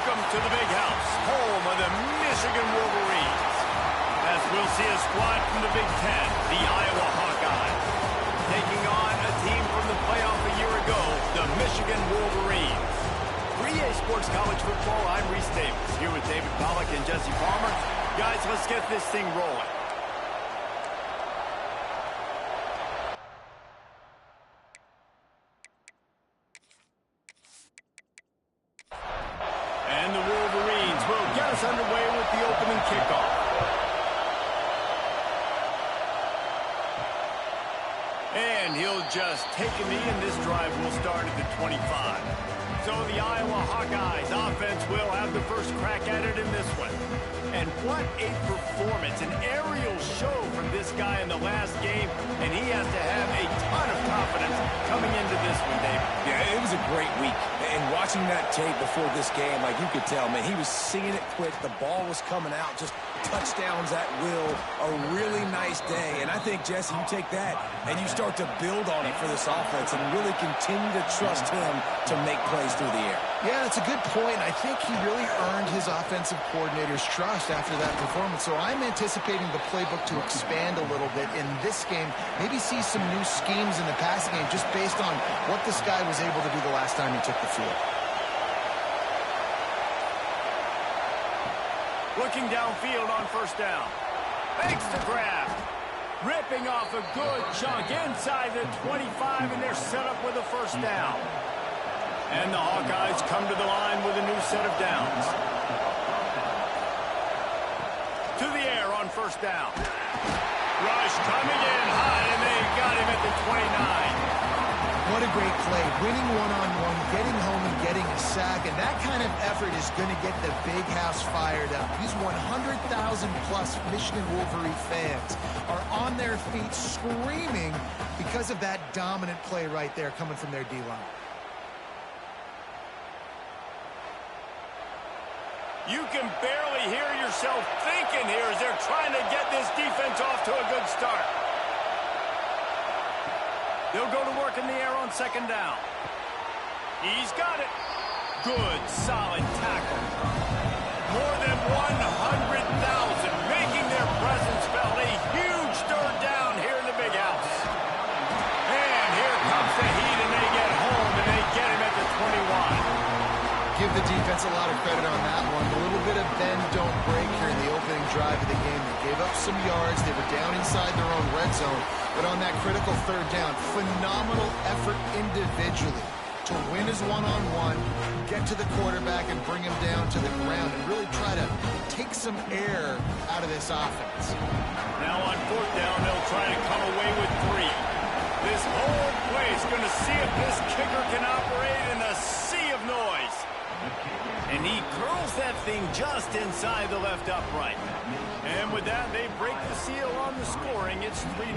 Welcome to the big house, home of the Michigan Wolverines. As we'll see a squad from the Big Ten, the Iowa Hawkeyes, taking on a team from the playoff a year ago, the Michigan Wolverines. 3A Sports College Football, I'm Reese Davis, here with David Pollack and Jesse Palmer. Guys, let's get this thing rolling. And the Wolverines will get us underway with the opening kickoff. And he'll just take a knee, and this drive will start at the 25. So the Iowa Hawkeyes offense will have the first crack at it in this one. And what a performance, an aerial show from this guy in the last game, and he has to have a ton of confidence coming into this one, David. Yeah, it was a great week. And watching that tape before this game, like you could tell, man, he was seeing it quick. The ball was coming out, just touchdowns at will. A really nice day. And I think, Jesse, you take that and you start to build on it for this offense and really continue to trust him to make plays through the air. Yeah, that's a good point. I think he really earned his offensive coordinator's trust after that performance. So I'm anticipating the playbook to expand a little bit in this game. Maybe see some new schemes in the passing game just based on what this guy was able to do the last time he took the field. Looking downfield on first down. Makes the grab. Ripping off a good chunk inside the 25, and they're set up with a first down. And the Hawkeyes come to the line with a new set of downs. To the air on first down. Rush coming in hot, and they got him at the 29. What a great play. Winning one-on-one, getting home and getting a sack, and that kind of effort is going to get the big house fired up. These 100,000-plus Michigan Wolverine fans are on their feet screaming because of that dominant play right there coming from their D-line. You can barely hear yourself thinking here as they're trying to get this defense off to a good start. They'll go to work in the air on second down. He's got it. Good, solid tackle. More than 100,000 making their presence felt. A huge third down here in the big house. And here comes the heat, and they get home, and they get him at the 21. Give the defense a lot of credit on that one. A little bit of bend, don't break here in the opening drive of the game. They gave up some yards. They were down inside their own red zone. But on that critical third down, phenomenal effort individually to win his one-on-one, get to the quarterback and bring him down to the ground and really try to take some air out of this offense. Now on fourth down, they'll try to come away with 3. This whole place is going to see if this kicker can operate in a sea of noise. And he curls that thing just inside the left upright. And with that, they break the seal on the scoring. It's 3-0.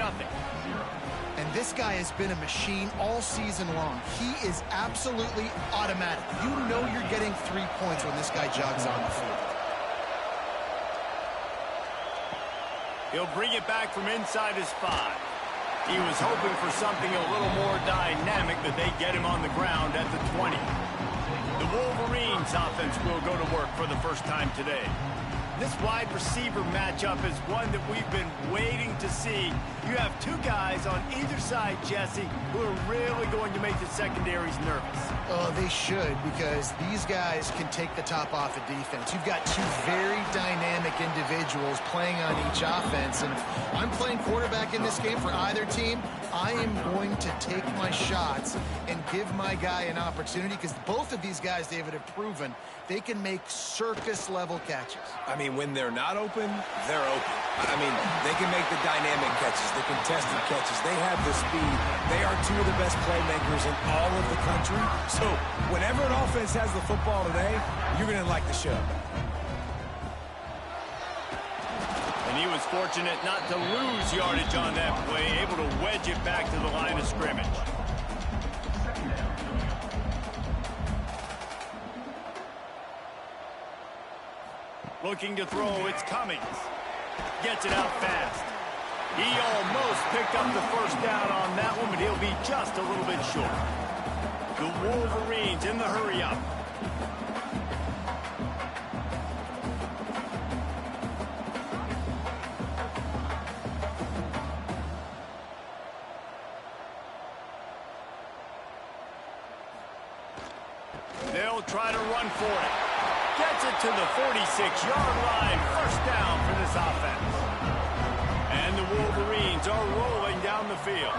And this guy has been a machine all season long. He is absolutely automatic. You know you're getting 3 points when this guy jogs on the field. He'll bring it back from inside his 5. He was hoping for something a little more dynamic, but they get him on the ground at the 20. The Wolverines offense will go to work for the first time today. This wide receiver matchup is one that we've been waiting to see. You have 2 guys on either side, Jesse, who are really going to make the secondaries nervous. Oh, they should, because these guys can take the top off of defense. You've got 2 very dynamic individuals playing on each offense, and if I'm playing quarterback in this game for either team, I am going to take my shots and give my guy an opportunity, because both of these guys, David, have proven they can make circus-level catches. I mean, when they're not open, they're open. I mean, they can make the dynamic catches, the contested catches. They have the speed. They are 2 of the best playmakers in all of the country. So whenever an offense has the football today, you're going to like the show. And he was fortunate not to lose yardage on that play, able to wedge it back to the line of scrimmage. Looking to throw, it's Cummings. Gets it out fast. He almost picked up the first down on that one, but he'll be just a little bit short. The Wolverines in the hurry-up. They'll try to run for it. Gets it to the 46-yard line. First down for this offense. And the Wolverines are rolling down the field.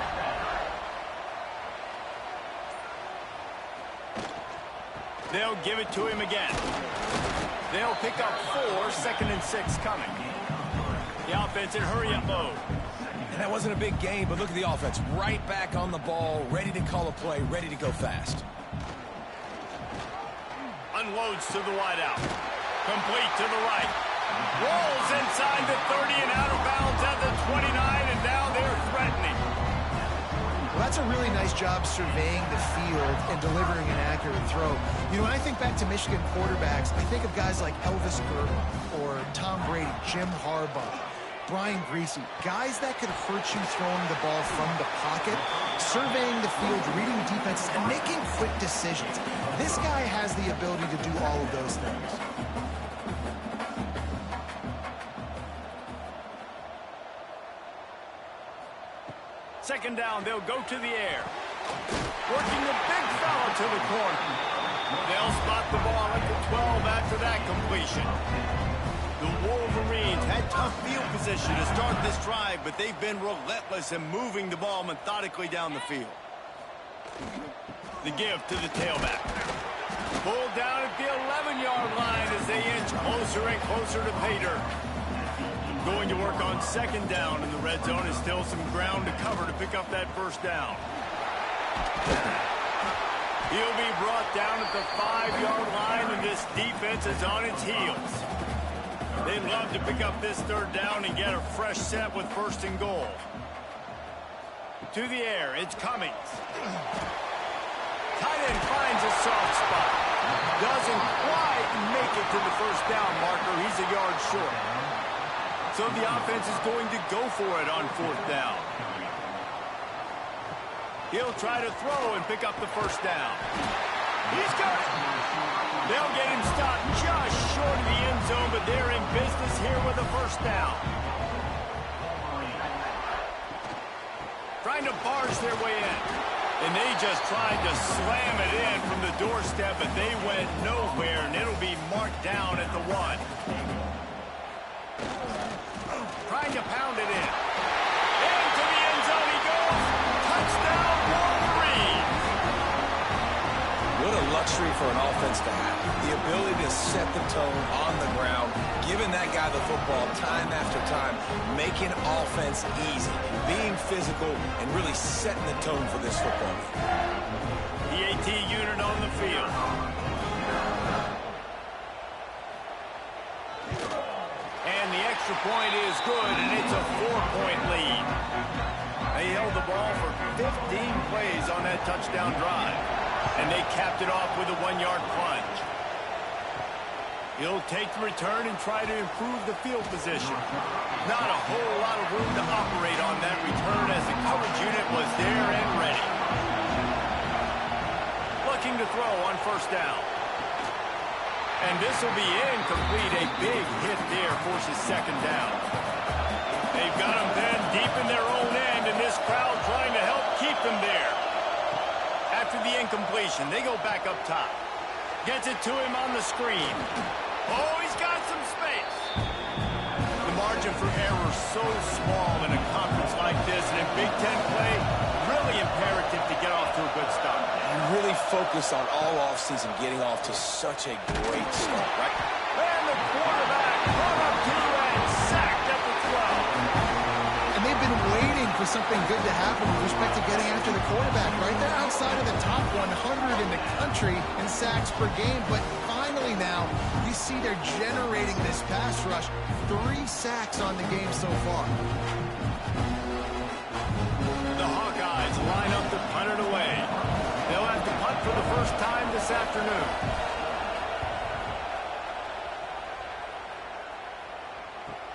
They'll give it to him again. They'll pick up 4, 2nd and 6 coming. The offense in hurry-up mode. And that wasn't a big game, but look at the offense. Right back on the ball, ready to call a play, ready to go fast. Unloads to the wideout. Complete to the right. Rolls inside the 30 and out of bounds at the 29, and now they're threatening. Well, that's a really nice job surveying the field and delivering an accurate throw. You know, when I think back to Michigan quarterbacks, I think of guys like Elvis Grbac or Tom Brady, Jim Harbaugh, Brian Griese, guys that could hurt you throwing the ball from the pocket, surveying the field, reading defenses, and making quick decisions. This guy has the ability to do all of those things. Second down, they'll go to the air. Working the big fella to the corner. They'll spot the ball at the 12 after that completion. The Wolverines had tough field position to start this drive, but they've been relentless in moving the ball methodically down the field. The give to the tailback. Pulled down at the 11-yard line as they inch closer and closer to pay dirt. Going to work on second down in the red zone is still some ground to cover to pick up that first down. He'll be brought down at the 5-yard line, and this defense is on its heels. They'd love to pick up this third down and get a fresh set with first and goal. To the air, it's Cummings. Tight end finds a soft spot. Doesn't quite make it to the first down marker. He's a yard short. So the offense is going to go for it on fourth down. He'll try to throw and pick up the first down. He's got it. They'll get him stopped just short of the end zone, but they're in business here with a first down. Trying to barge their way in. And they just tried to slam it in from the doorstep, but they went nowhere, and it'll be marked down at the 1. Trying to pound it in. Into the end zone he goes. Touchdown, Wolverines. What a luxury for an offense to have. The ability to set the tone on the ground, giving that guy the football time after time, making offense easy, being physical, and really setting the tone for this football game. The AT unit on the field. And the extra point is good, and it's a 4-point lead. They held the ball for 15 plays on that touchdown drive, and they capped it off with a 1-yard plunge. He'll take the return and try to improve the field position. Not a whole lot of room to operate on that return as the coverage unit was there and ready. Looking to throw on first down. And this will be incomplete. A big hit there forces second down. They've got them then deep in their own end, and this crowd trying to help keep them there. After the incompletion, they go back up top. Gets it to him on the screen. Oh, he's got some space. The margin for error so small in a conference like this, and in Big Ten play, really imperative to get off to a good start. You really focus on all offseason getting off to such a great start, right? And the quarterback brought up to and sacked at the 12. And they've been waiting for something good to happen with respect to getting after the quarterback, right? They're outside of the top 100 in the country in sacks per game, but finally now you see they're generating this pass rush. 3 sacks on the game so far. The Hawkeyes line up to punt it away. They'll have to punt for the first time this afternoon.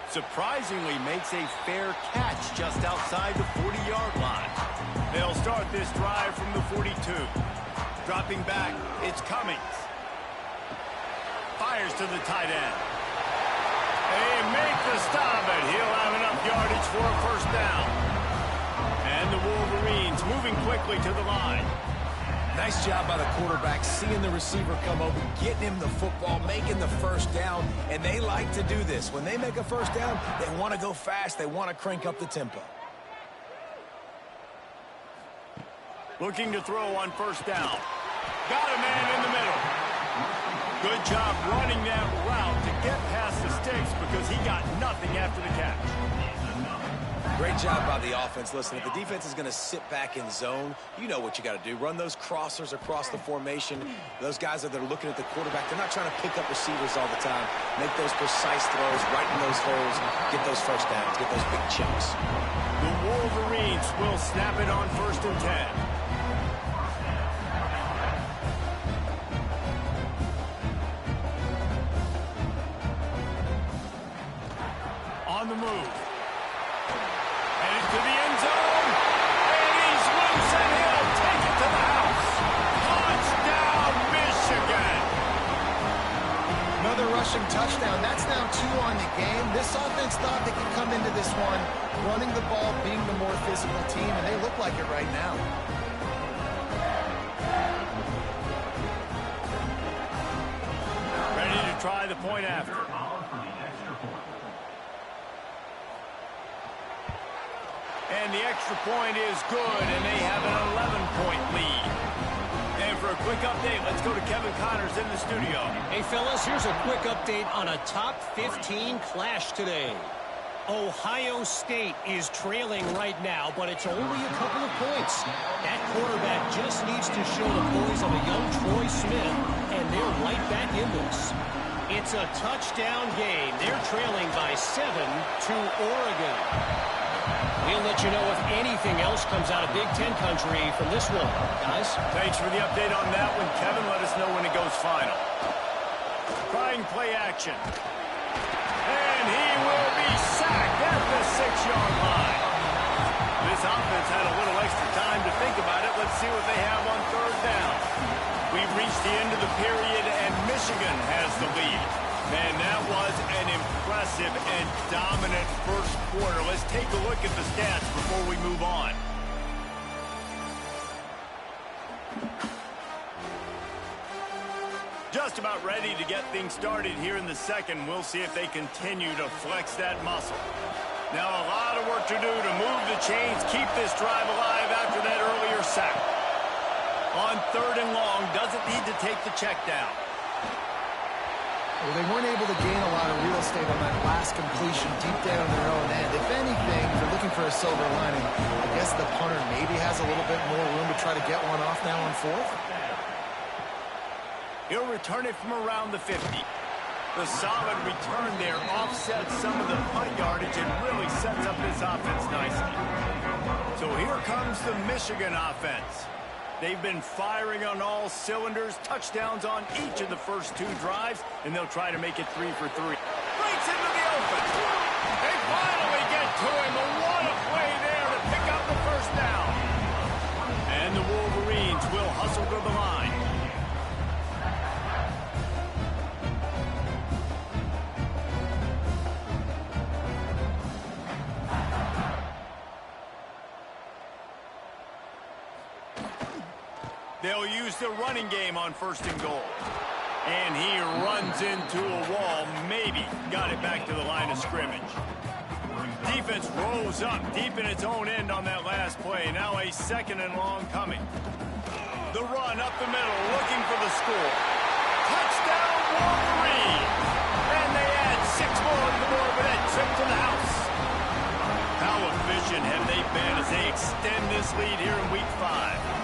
Surprisingly makes a fair catch just outside the 40-yard line. They'll start this drive from the 42. Dropping back, it's Cummings. Fires to the tight end. They make the stop, and he'll have enough yardage for a first down. And the Wolverines moving quickly to the line. Nice job by the quarterback, seeing the receiver come over, getting him the football, making the first down, and they like to do this. When they make a first down, they want to go fast. They want to crank up the tempo. Looking to throw on first down. Got a man in the middle. Good job running that route to get past the sticks because he got nothing after the catch. Great job by the offense. Listen, if the defense is going to sit back in zone, you know what you got to do. Run those crossers across the formation. Those guys that are looking at the quarterback, they're not trying to pick up receivers all the time. Make those precise throws, right in those holes, get those first downs, get those big chunks. The Wolverines will snap it on 1st and 10. On the move. Headed to the end zone. And he's loose and he'll take it to the house. Touchdown, Michigan. Another rushing touchdown. That's now 2 on the game. This offense thought they could come into this one running the ball, being the more physical team, and they look like it right now. Ready to try the point after. And the extra point is good, and they have an 11-point lead. And for a quick update, let's go to Kevin Connors in the studio. Hey, fellas, here's a quick update on a top 15 clash today. Ohio State is trailing right now, but it's only a couple of points. That quarterback just needs to show the boys of a young Troy Smith, and they're right back in this. It's a touchdown game. They're trailing by 7 to Oregon. We'll let you know if anything else comes out of Big Ten country from this one, guys. Thanks for the update on that one, Kevin. Let us know when it goes final. Trying play action. And he will be sacked at the 6-yard line. This offense had a little extra time to think about it. Let's see what they have on 3rd down. We've reached the end of the period, and Michigan has the lead. Man, that was an impressive and dominant first quarter. Let's take a look at the stats before we move on. Just about ready to get things started here in the second. We'll see if they continue to flex that muscle. Now a lot of work to do to move the chains, keep this drive alive after that earlier sack. On 3rd and long, doesn't need to take the check down. Well, they weren't able to gain a lot of real estate on that last completion deep down in their own end. If anything, if they're looking for a silver lining, I guess the punter maybe has a little bit more room to try to get one off now on 4th. He'll return it from around the 50. The solid return there offsets some of the punt yardage and really sets up this offense nicely. So here comes the Michigan offense. They've been firing on all cylinders, touchdowns on each of the first 2 drives, and they'll try to make it 3 for 3. Breaks into the open. They finally get to him. What a play there to pick up the first down. And the Wolverines will hustle to the line. They'll use the running game on 1st and goal. And he runs into a wall. Maybe got it back to the line of scrimmage. Defense rolls up deep in its own end on that last play. Now a 2nd and long coming. The run up the middle, looking for the score. Touchdown, Wolverines! And they add 6 more to the board with that trip to the house. How efficient have they been as they extend this lead here in Week 5?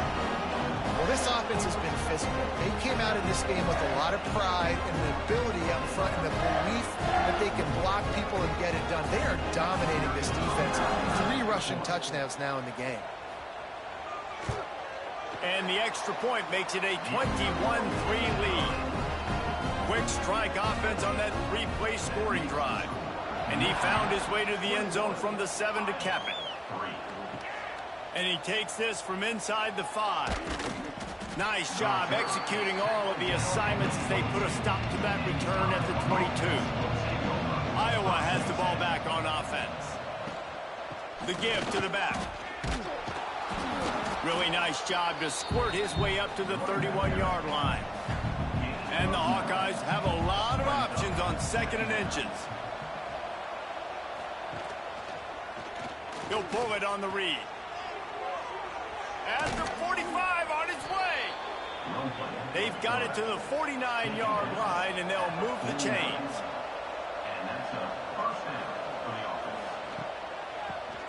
Well, this offense has been physical. They came out in this game with a lot of pride and the ability up front and the belief that they can block people and get it done. They are dominating this defense. 3 rushing touchdowns now in the game. And the extra point makes it a 21-3 lead. Quick strike offense on that 3-play scoring drive. And he found his way to the end zone from the 7 to cap it. And he takes this from inside the 5. Nice job executing all of the assignments as they put a stop to that return at the 22. Iowa has the ball back on offense. The give to the back. Really nice job to squirt his way up to the 31-yard line. And the Hawkeyes have a lot of options on 2nd and inches. He'll pull it on the read. At the 45 on his way. They've got it to the 49-yard line, and they'll move the chains.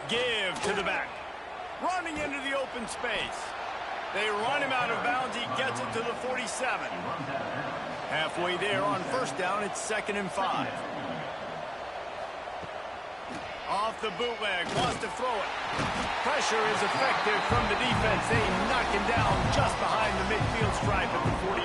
Give to the back. Running into the open space. They run him out of bounds. He gets it to the 47. Halfway there on 1st down, it's 2nd and 5. Off the bootleg, wants to throw it. Pressure is effective from the defense. They knock him down just behind the midfield stripe at the 48.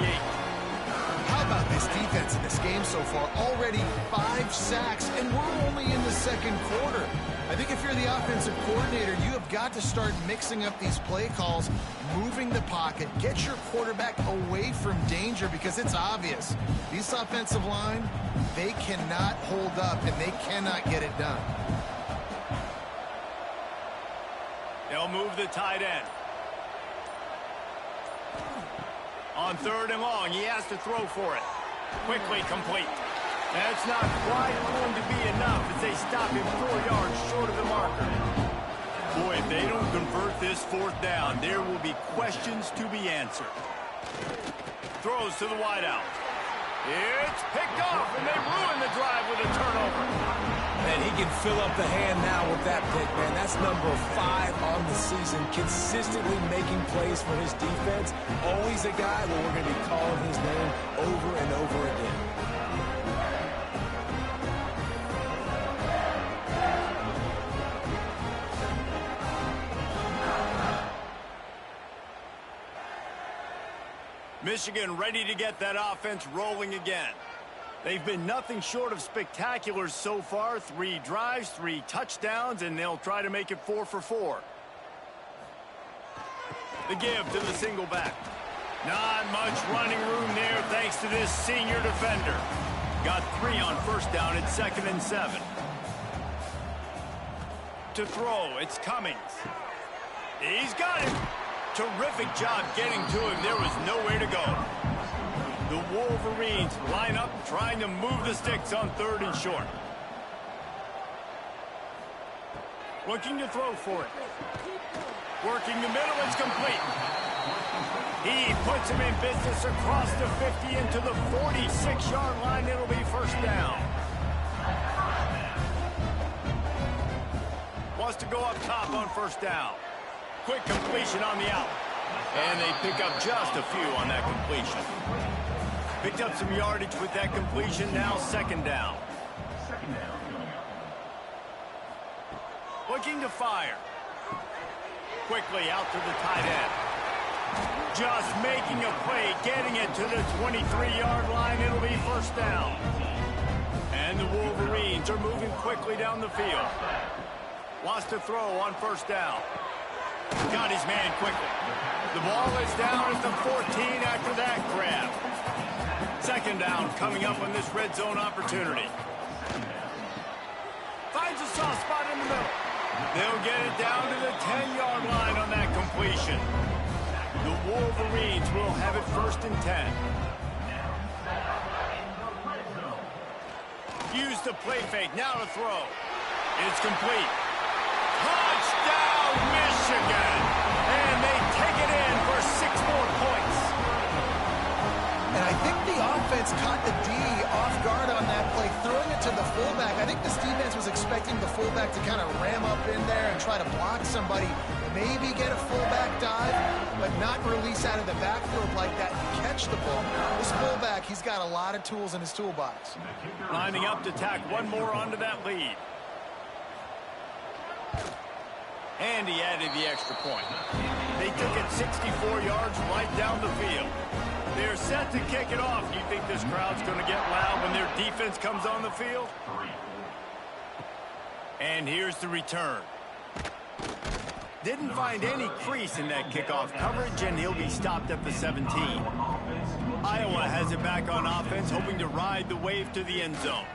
How about this defense in this game so far? Already 5 sacks, and we're only in the 2nd quarter. I think if you're the offensive coordinator, you have got to start mixing up these play calls, moving the pocket, get your quarterback away from danger, because it's obvious. This offensive line, they cannot hold up, and they cannot get it done. They'll move the tight end. On 3rd and long, he has to throw for it. Quickly complete. That's not quite going to be enough as they stop him 4 yards short of the marker. Boy, if they don't convert this 4th down, there will be questions to be answered. Throws to the wideout. It's picked off, and they ruin the drive with a turnover. And he can fill up the hand now with that pick, man. That's number 5 on the season, consistently making plays for his defense. Always a guy where we're going to be calling his name over and over again. Michigan ready to get that offense rolling again. They've been nothing short of spectacular so far. 3 drives, 3 touchdowns, and they'll try to make it 4 for 4. The give to the single back. Not much running room there thanks to this senior defender. Got 3 on 1st down at 2nd and 7. To throw, it's Cummings. He's got him. Terrific job getting to him. There was nowhere to go. The Wolverines line up trying to move the sticks on 3rd and short. Looking to throw for it. Working the middle, it's complete. He puts him in business across the 50 into the 46-yard line. It'll be 1st down. Wants to go up top on 1st down. Quick completion on the out. And they pick up just a few on that completion. Picked up some yardage with that completion. Now 2nd down. Looking to fire. Quickly out to the tight end. Just making a play, getting it to the 23-yard line. It'll be 1st down. And the Wolverines are moving quickly down the field. Wants to throw on 1st down. Got his man quickly. The ball is down at the 14 after that grab. 2nd down coming up on this red zone opportunity. Finds a soft spot in the middle. They'll get it down to the 10-yard line on that completion. The Wolverines will have it 1st and 10. Use the play fake. Now to throw. It's complete. Touchdown, Michigan! And they take it in for 6 more points. And I think the offense caught the D off guard on that play, throwing it to the fullback. I think this defense was expecting the fullback to kind of ram up in there and try to block somebody, maybe get a fullback dive, but not release out of the backfield like that and catch the ball. This fullback, he's got a lot of tools in his toolbox. Lining up to tack one more onto that lead. And he added the extra point. They took it 64 yards right down the field. They're set to kick it off. Do you think this crowd's going to get loud when their defense comes on the field? And here's the return. Didn't find any crease in that kickoff coverage, and he'll be stopped at the 17. Iowa has it back on offense, hoping to ride the wave to the end zone.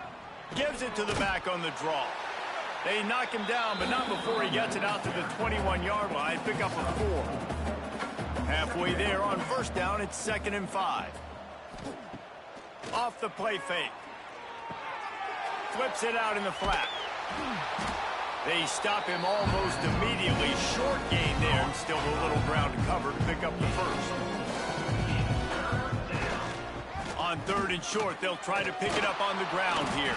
Gives it to the back on the draw. They knock him down, but not before he gets it out to the 21-yard line. Pick up a 4. Halfway there on first down, it's 2nd and 5. Off the play fake. Flips it out in the flat. They stop him almost immediately. Short gain there, and still a little ground to cover to pick up the first. On 3rd and short, they'll try to pick it up on the ground here.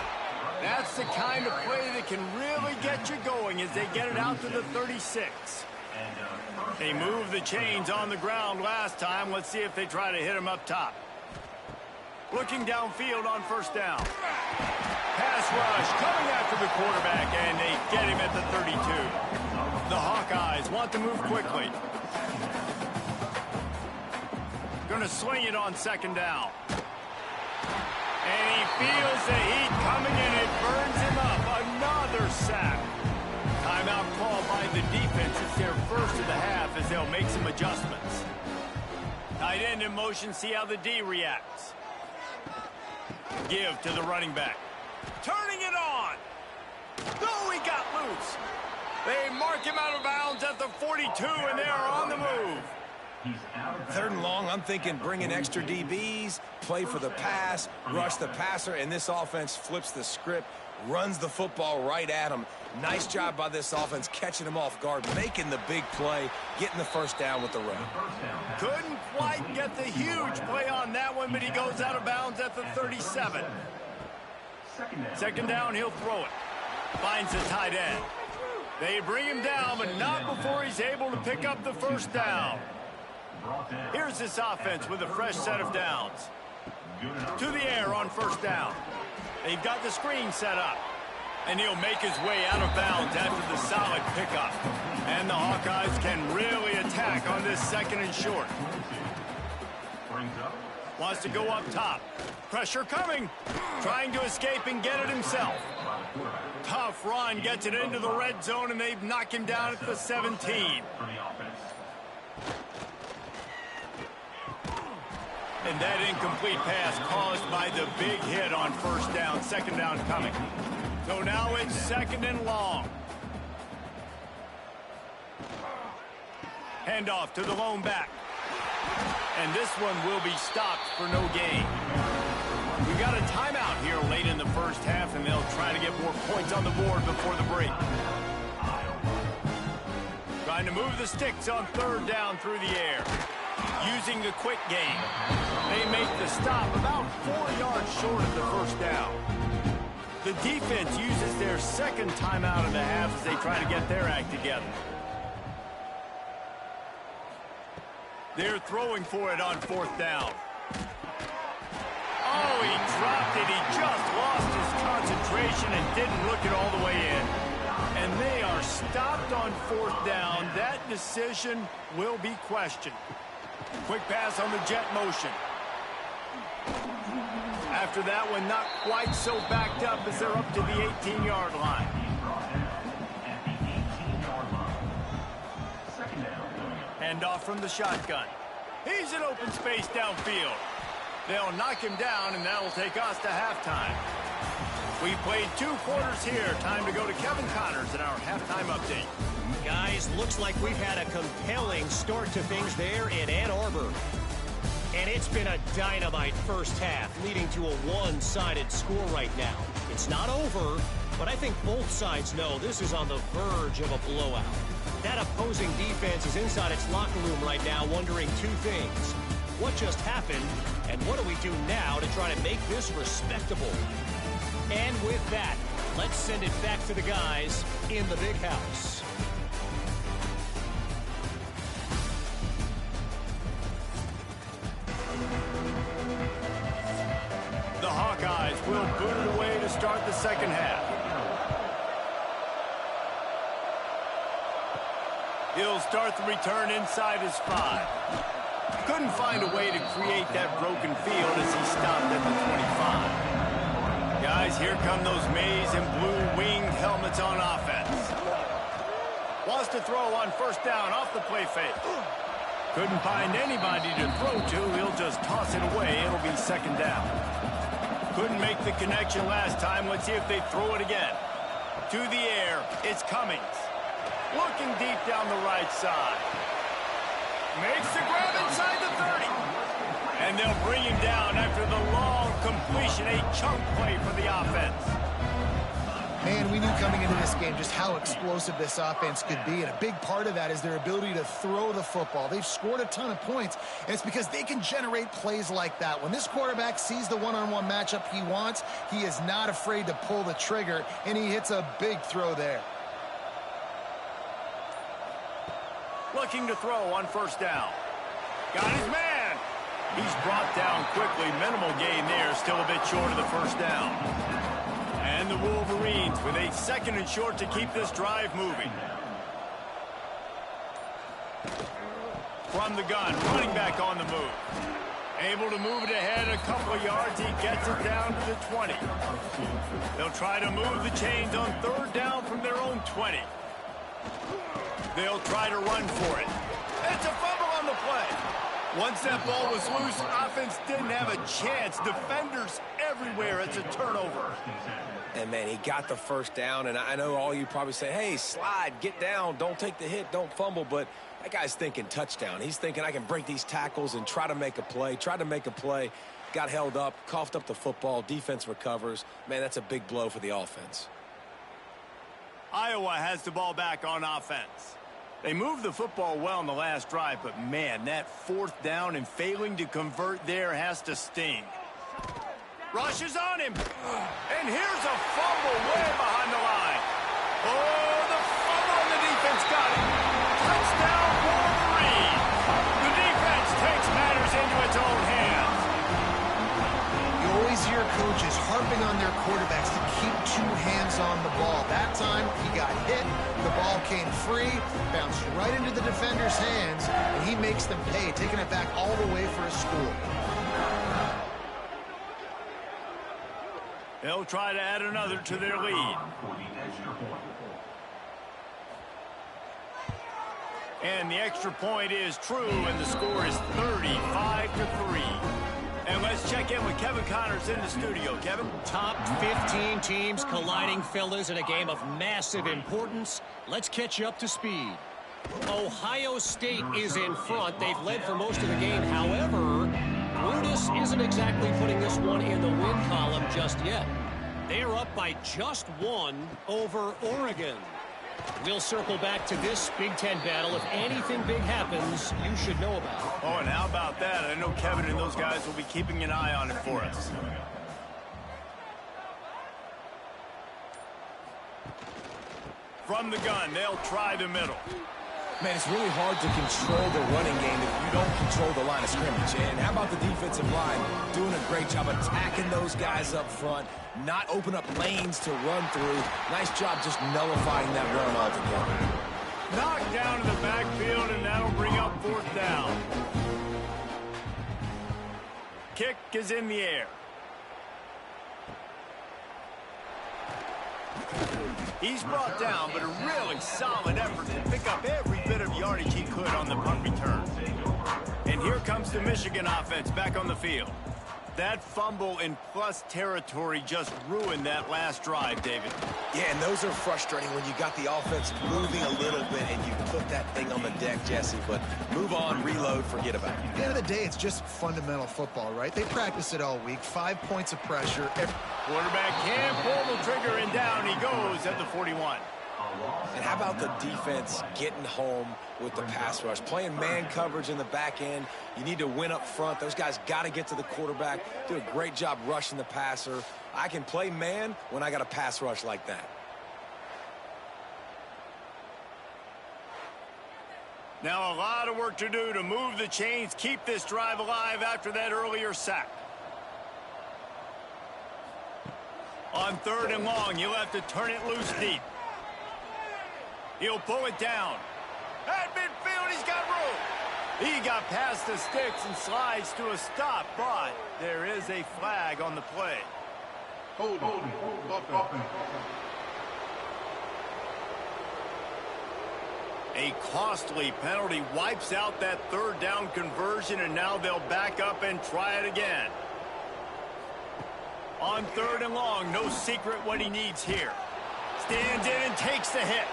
That's the kind of play that can really get you going as they get it out to the 36. They moved the chains on the ground last time. Let's see if they try to hit him up top. Looking downfield on first down. Pass rush coming after the quarterback, and they get him at the 32. The Hawkeyes want to move quickly. Going to sling it on 2nd down. And he feels the heat coming in. It burns him up. Another sack. Timeout called by the defense. It's their first of the half as they'll make some adjustments. Tight end in motion. See how the D reacts. Give to the running back. Turning it on. No, he got loose. They mark him out of bounds at the 42, and they are on the move. 3rd and long, I'm thinking bring in extra DBs, play for the pass, rush the passer, and this offense flips the script, runs the football right at him. Nice job by this offense catching him off guard, making the big play, getting the first down with the run. Couldn't quite get the huge play on that one, but he goes out of bounds at the 37. 2nd down, he'll throw it. Finds the tight end. They bring him down, but not before he's able to pick up the first down. Here's this offense with a fresh set of downs. To the air on first down. They've got the screen set up. And he'll make his way out of bounds after the solid pickup. And the Hawkeyes can really attack on this 2nd and short. Wants to go up top. Pressure coming. Trying to escape and get it himself. Tough run, gets it into the red zone, and they've knocked him down at the 17. And that incomplete pass caused by the big hit on first down. 2nd down coming. So now it's 2nd and long. Handoff to the lone back. And this one will be stopped for no gain. We got a timeout here late in the first half, and they'll try to get more points on the board before the break. Trying to move the sticks on 3rd down through the air. Using the quick game. They make the stop about 4 yards short of the first down. The defense uses their 2nd timeout of the half as they try to get their act together. They're throwing for it on 4th down. Oh, he dropped it. He just lost his concentration and didn't look it all the way in. And they are stopped on 4th down. That decision will be questioned. Quick pass on the jet motion. After that one, not quite so backed up as they're up to the 18-yard line. Handoff from the shotgun. He's in open space downfield. They'll knock him down, and that'll take us to halftime. We played 2 quarters here. Time to go to Kevin Connors in our halftime update. Guys, looks like we've had a compelling start to things there in Ann Arbor. And it's been a dynamite first half, leading to a one-sided score right now. It's not over, but I think both sides know this is on the verge of a blowout. That opposing defense is inside its locker room right now wondering 2 things. What just happened, and what do we do now to try to make this respectable? And with that, let's send it back to the guys in the big house. The Hawkeyes will boot it away to start the 2nd half. He'll start the return inside his 5. Couldn't find a way to create that broken field as he stopped at the 25. Guys, here come those maize and blue winged helmets on offense. Wants to throw on first down off the play fake. Couldn't find anybody to throw to. He'll just toss it away. It'll be 2nd down. Couldn't make the connection last time. Let's see if they throw it again. To the air, it's Cummings. Looking deep down the right side. Makes the grab inside the 30. And they'll bring him down after the long completion, a chunk play for the offense. Man, we knew coming into this game just how explosive this offense could be, and a big part of that is their ability to throw the football. They've scored a ton of points, and it's because they can generate plays like that. When this quarterback sees the one-on-one matchup he wants, he is not afraid to pull the trigger, and he hits a big throw there. Looking to throw on first down. Got his man. He's brought down quickly. Minimal gain there, still a bit short of the first down. And the Wolverines with a 2nd and short to keep this drive moving. From the gun, running back on the move. Able to move it ahead a couple of yards. He gets it down to the 20. They'll try to move the chains on 3rd down from their own 20. They'll try to run for it. It's a fumble on the play. Once that ball was loose, offense didn't have a chance. Defenders everywhere. It's a turnover. And, man, he got the first down, and I know all you probably say, hey, slide, get down, don't take the hit, don't fumble, but that guy's thinking touchdown. He's thinking I can break these tackles and try to make a play, got held up, coughed up the football, defense recovers. Man, that's a big blow for the offense. Iowa has the ball back on offense. They moved the football well in the last drive, but, man, that 4th down and failing to convert there has to sting. Rushes on him. And here's a fumble way behind the line. Oh, the fumble and the defense got it. Touchdown, Wolverines. The defense takes matters into its own hands. You always hear coaches harping on their quarterbacks to keep 2 hands on the ball. That time, he got hit. The ball came free, bounced right into the defender's hands, and he makes them pay, taking it back all the way for a score. They'll try to add another to their lead. And the extra point is true, and the score is 35-3. And let's check in with Kevin Connors in the studio. Kevin? Top 15 teams colliding, fellas, in a game of massive importance. Let's catch you up to speed. Ohio State is in front. They've led for most of the game. However, Brutus isn't exactly putting this one in the win column just yet. They are up by just 1 over Oregon. We'll circle back to this Big Ten battle. If anything big happens, you should know about it. Oh, and how about that? I know Kevin and those guys will be keeping an eye on it for us. From the gun, they'll try the middle. Man, it's really hard to control the running game if you don't control the line of scrimmage. And how about the defensive line doing a great job attacking those guys up front, not open up lanes to run through. Nice job just nullifying that run altogether. Knocked down to the backfield, and that'll bring up 4th down. Kick is in the air. He's brought down, but a really solid effort to pick up every bit of yardage he could on the punt return. And here comes the Michigan offense back on the field. That fumble in plus territory just ruined that last drive, David. Yeah, and those are frustrating when you got the offense moving a little bit and you put that thing on the deck, Jesse. But move on, reload, forget about it. At the end of the day, it's just fundamental football, right? They practice it all week. 5 points of pressure. Quarterback can't pull the trigger, and down he goes at the 41. And how about the defense getting home with the pass rush? Playing man coverage in the back end. You need to win up front. Those guys got to get to the quarterback. Do a great job rushing the passer. I can play man when I got a pass rush like that. Now a lot of work to do to move the chains, keep this drive alive after that earlier sack. On 3rd and long, you'll have to turn it loose deep. He'll pull it down. At midfield, he's got room. He got past the sticks and slides to a stop, but there is a flag on the play. Hold. A costly penalty wipes out that 3rd down conversion, and now they'll back up and try it again. On 3rd and long, no secret what he needs here. Stands in and takes the hit.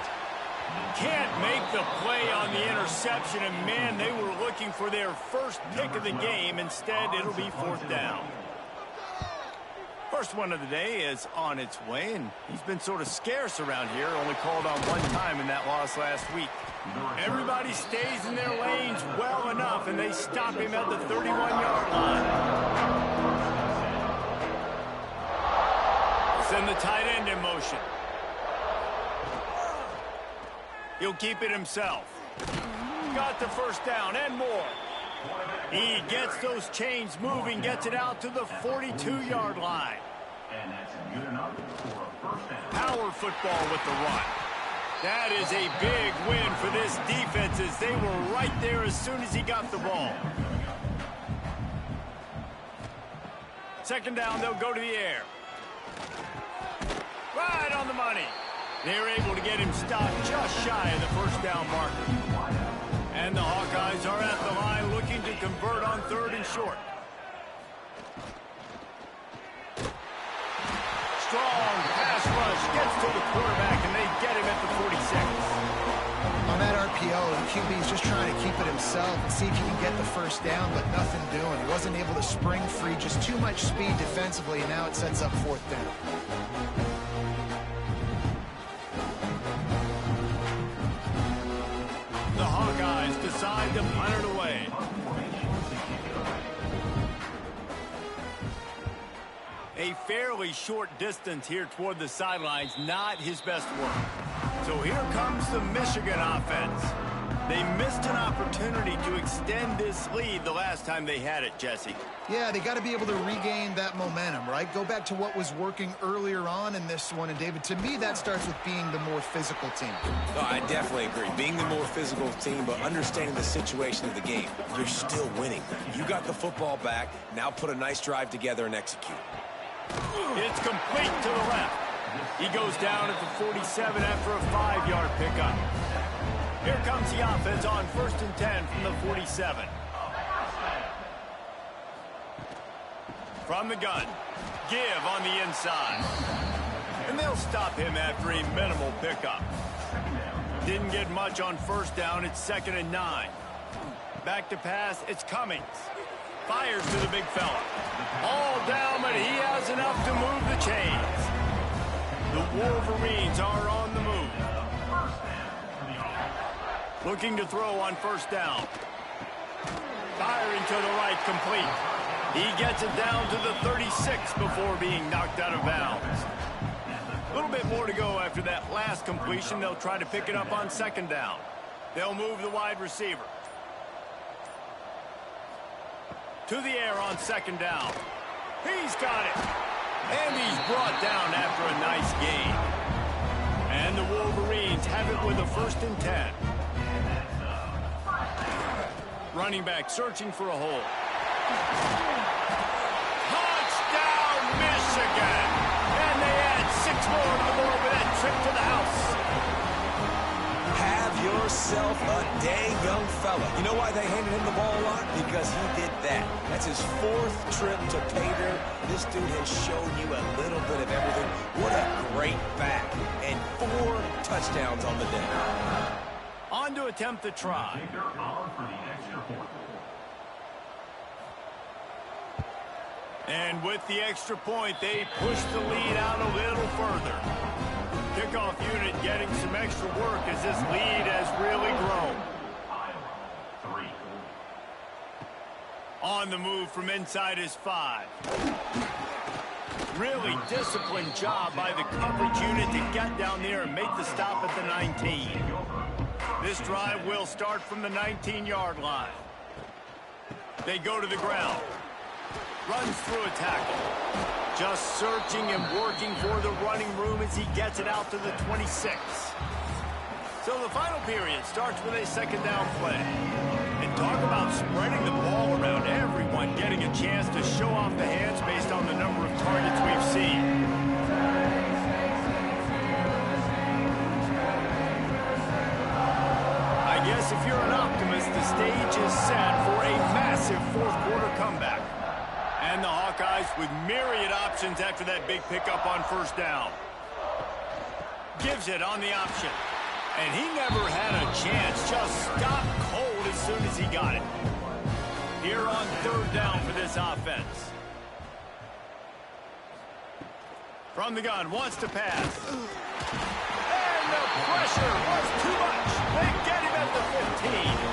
Can't make the play on the interception, and man, they were looking for their first pick of the game. Instead, it'll be 4th down. First one of the day is on its way, and he's been sort of scarce around here, only called on one time in that loss last week. Everybody stays in their lanes well enough, and they stop him at the 31-yard line. Send the tight end in motion. He'll keep it himself. Got the first down and more. He gets those chains moving, gets it out to the 42-yard line. And that's good enough for a first down. Power football with the run. That is a big win for this defense as they were right there as soon as he got the ball. Second down, they'll go to the air. Right on the money. They're able to get him stopped just shy of the first down marker. And the Hawkeyes are at the line looking to convert on 3rd and short. Strong pass rush gets to the quarterback, and they get him at the 46. On that RPO, the QB is just trying to keep it himself and see if he can get the first down, but nothing doing. He wasn't able to spring free, just too much speed defensively, and now it sets up 4th down. The Hawkeyes decide to punt it away. A fairly short distance here toward the sidelines, not his best work. So here comes the Michigan offense. They missed an opportunity to extend this lead the last time they had it, Jesse. Yeah, they got to be able to regain that momentum, right? Go back to what was working earlier on in this one. And, David, to me, that starts with being the more physical team. No, I definitely agree. Being the more physical team, but understanding the situation of the game. You're still winning. You got the football back. Now put a nice drive together and execute. It's complete to the left. He goes down at the 47 after a 5-yard pickup. Here comes the offense on 1st and 10 from the 47. From the gun, give on the inside. And they'll stop him after a minimal pickup. Didn't get much on 1st down. It's 2nd and 9. Back to pass, it's Cummings. Fires to the big fella. All down, but he has enough to move the chains. The Wolverines are on the move. Looking to throw on 1st down. Firing to the right, complete. He gets it down to the 36 before being knocked out of bounds. A little bit more to go after that last completion. They'll try to pick it up on 2nd down. They'll move the wide receiver. To the air on 2nd down. He's got it. And he's brought down after a nice gain. And the Wolverines have it with a 1st and 10. Running back searching for a hole. Touchdown, Michigan! And they add 6 more to the board with that trip to the house. Have yourself a dang young fella. You know why they handed him the ball a lot? Because he did that. That's his 4th trip to pay dirt. This dude has shown you a little bit of everything. What a great back. And 4 touchdowns on the day. On to attempt the try. And with the extra point, they push the lead out a little further. Kickoff unit getting some extra work as this lead has really grown. On the move from inside his 5. Really disciplined job by the coverage unit to get down there and make the stop at the 19. This drive will start from the 19-yard line. They go to the ground. Runs through a tackle. Just searching and working for the running room as he gets it out to the 26. So the final period starts with a 2nd down play. And talk about spreading the ball around, everyone getting a chance to show off the hands based on the number of targets we've seen. I guess if you're an optimist, the stage is set for a massive 4th quarter comeback. And the Hawkeyes with myriad options after that big pickup on 1st down. Gives it on the option. And he never had a chance. Just stopped cold as soon as he got it. Here on third down for this offense. From the gun, wants to pass. And the pressure was too much. They get him at the 15.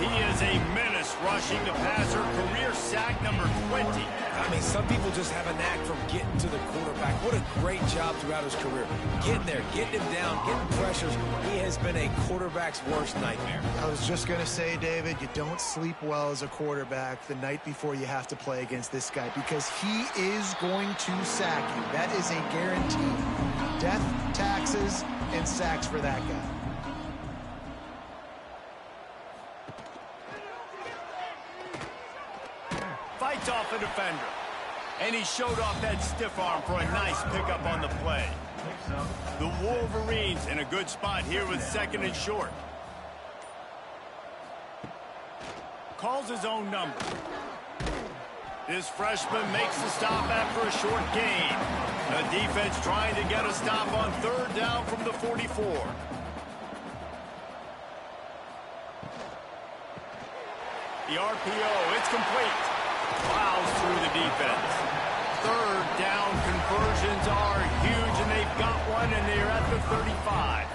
He is a menace rushing the passer. Career sack number 20. I mean, some people just have a knack for getting to the quarterback. What a great job throughout his career. Getting there, getting him down, getting pressures. He has been a quarterback's worst nightmare. I was just going to say, David, you don't sleep well as a quarterback the night before you have to play against this guy because he is going to sack you. That is a guarantee. Death, taxes, and sacks for that guy. Fights off a defender. And he showed off that stiff arm for a nice pickup on the play. The Wolverines in a good spot here with second and short. Calls his own number. This freshman makes the stop after a short gain. The defense trying to get a stop on third down from the 44. The RPO, it's complete. Plows through the defense. Third down conversions are huge, and they've got one, and they're at the 35.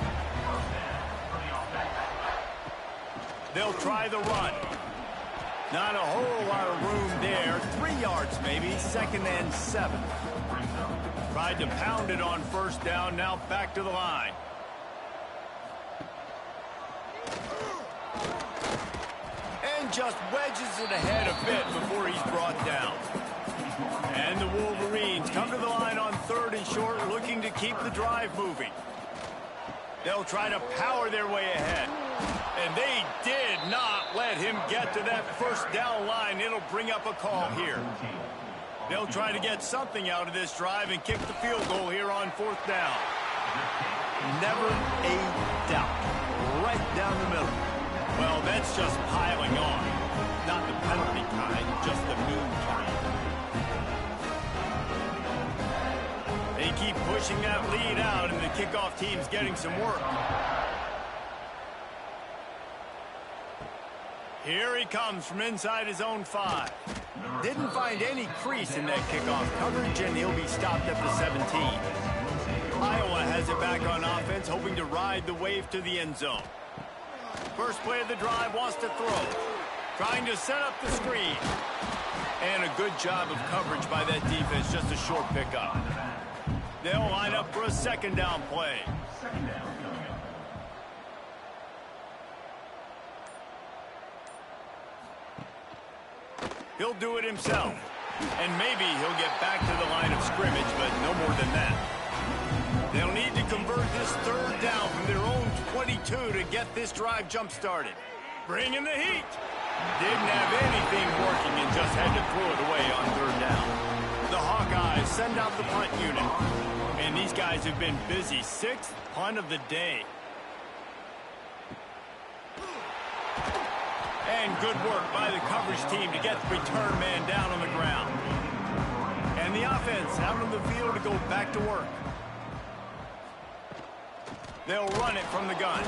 They'll try the run. Not a whole lot of room there. 3 yards maybe, second and 7. Tried to pound it on first down, now back to the line. And just wedges it ahead a bit before he's brought down. And the Wolverines come to the line on third and short, looking to keep the drive moving. They'll try to power their way ahead. And they did not let him get to that first down line. It'll bring up a call here. They'll try to get something out of this drive and kick the field goal here on fourth down. Never a doubt. Right down the middle. Well, that's just piling on. Not the penalty kind, just the noon kind. They keep pushing that lead out, and the kickoff team's getting some work. Here he comes from inside his own 5. Didn't find any crease in that kickoff coverage, and he'll be stopped at the 17. Iowa has it back on offense, hoping to ride the wave to the end zone. First play of the drive, wants to throw. Trying to set up the screen. And a good job of coverage by that defense, just a short pickup. They'll line up for a second down play. He'll do it himself. And maybe he'll get back to the line of scrimmage, but no more than that. They'll need to convert this third down from their own 22 to get this drive jump-started. Bringing the heat. Didn't have anything working and just had to throw it away on third down. The Hawkeyes send out the punt unit. And these guys have been busy. 6th punt of the day. And good work by the coverage team to get the return man down on the ground. And the offense out on the field to go back to work. They'll run it from the gun.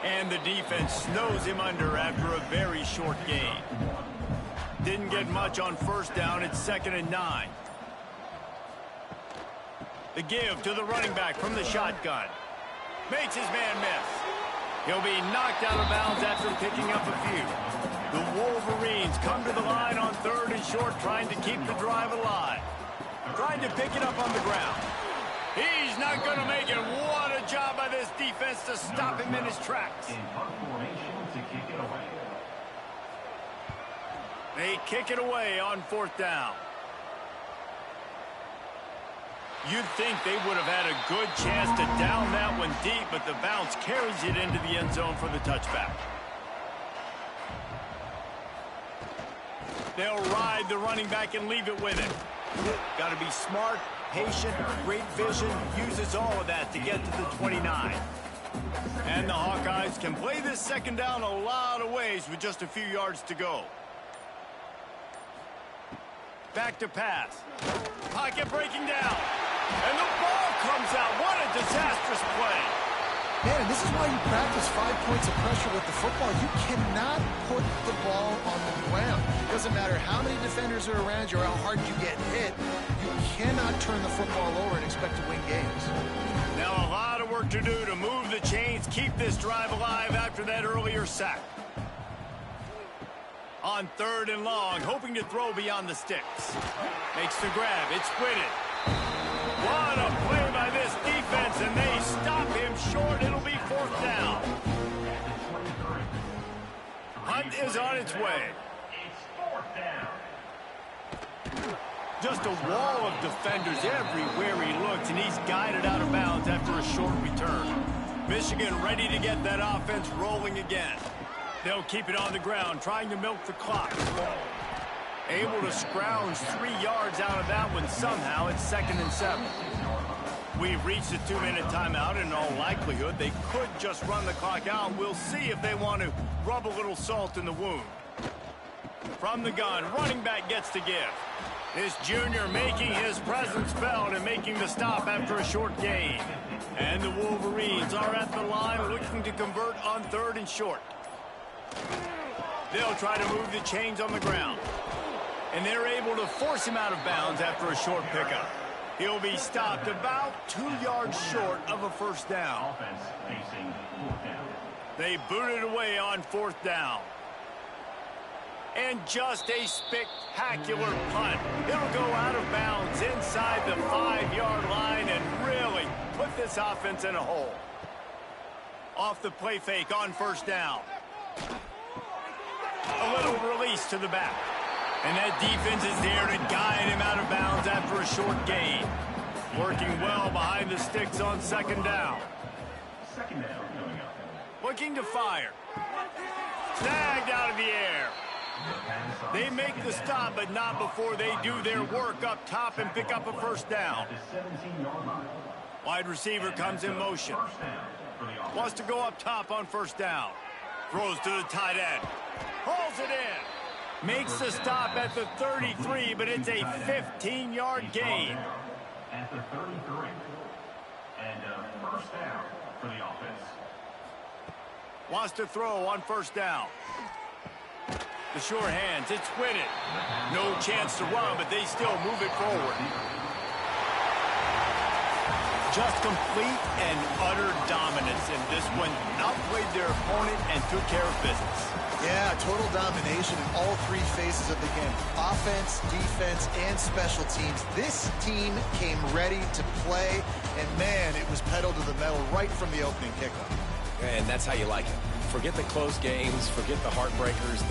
And the defense snows him under after a very short gain. Didn't get much on first down. It's 2nd and 9. The give to the running back from the shotgun. Makes his man miss. He'll be knocked out of bounds after picking up a few. The Wolverines come to the line on third and short, trying to keep the drive alive. Trying to pick it up on the ground. He's not going to make it. What a job by this defense to stop him in his tracks. They kick it away on fourth down. You'd think they would have had a good chance to down that one deep, but the bounce carries it into the end zone for the touchback. They'll ride the running back and leave it with him. Got to be smart, patient, great vision, uses all of that to get to the 29. And the Hawkeyes can play this second down a lot of ways with just a few yards to go. Back to pass. Pocket breaking down. And the ball comes out. What a disastrous play. Man, and this is why you practice 5 points of pressure with the football. You cannot put the ball on the ground. It doesn't matter how many defenders are around you or how hard you get hit. You cannot turn the football over and expect to win games. Now a lot of work to do to move the chains, keep this drive alive after that earlier sack. On 3rd and long, hoping to throw beyond the sticks. Makes the grab. It's Whitted. What a play by this defense, and they stop him short. It'll be 4th down. Hunt is on its way. Just a wall of defenders everywhere he looks, and he's guided out of bounds after a short return. Michigan ready to get that offense rolling again. They'll keep it on the ground, trying to milk the clock. Able to scrounge 3 yards out of that one somehow. It's 2nd and 7. We've reached a 2-minute timeout, and in all likelihood, they could just run the clock out. We'll see if they want to rub a little salt in the wound. From the gun, running back gets the give. This junior making his presence felt and making the stop after a short gain. And the Wolverines are at the line looking to convert on 3rd and short. They'll try to move the chains on the ground. And they're able to force him out of bounds after a short pickup. He'll be stopped about 2 yards short of a 1st down. They boot it away on 4th down. And just a spectacular punt. It'll go out of bounds inside the 5-yard line and really put this offense in a hole. Off the play fake on 1st down. A little release to the back. And that defense is there to guide him out of bounds after a short gain. Working well behind the sticks on 2nd down. Looking to fire. Snagged out of the air. They make the stop, but not before they do their work up top and pick up a 1st down. Wide receiver comes in motion. Wants to go up top on 1st down. Throws to the tight end. Hauls it in. Makes the stop at the 33, but it's a 15-yard gain. At the 33. And 1st down for the offense. Wants to throw on 1st down. The sure hands, it's Whitted. No chance to run, but they still move it forward. Just complete and utter dominance in this one. Outplayed their opponent and took care of business. Yeah, total domination in all 3 phases of the game. Offense, defense, and special teams. This team came ready to play, and man, it was pedal to the metal right from the opening kickoff. And that's how you like it. Forget the close games, forget the heartbreakers,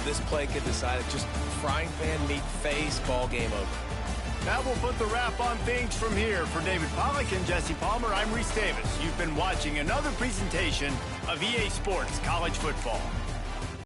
this play could decide it. Just frying pan meet face, ball game over. That will put the wrap on things from here. For David Pollack and Jesse Palmer, I'm Reese Davis. You've been watching another presentation of EA Sports College Football.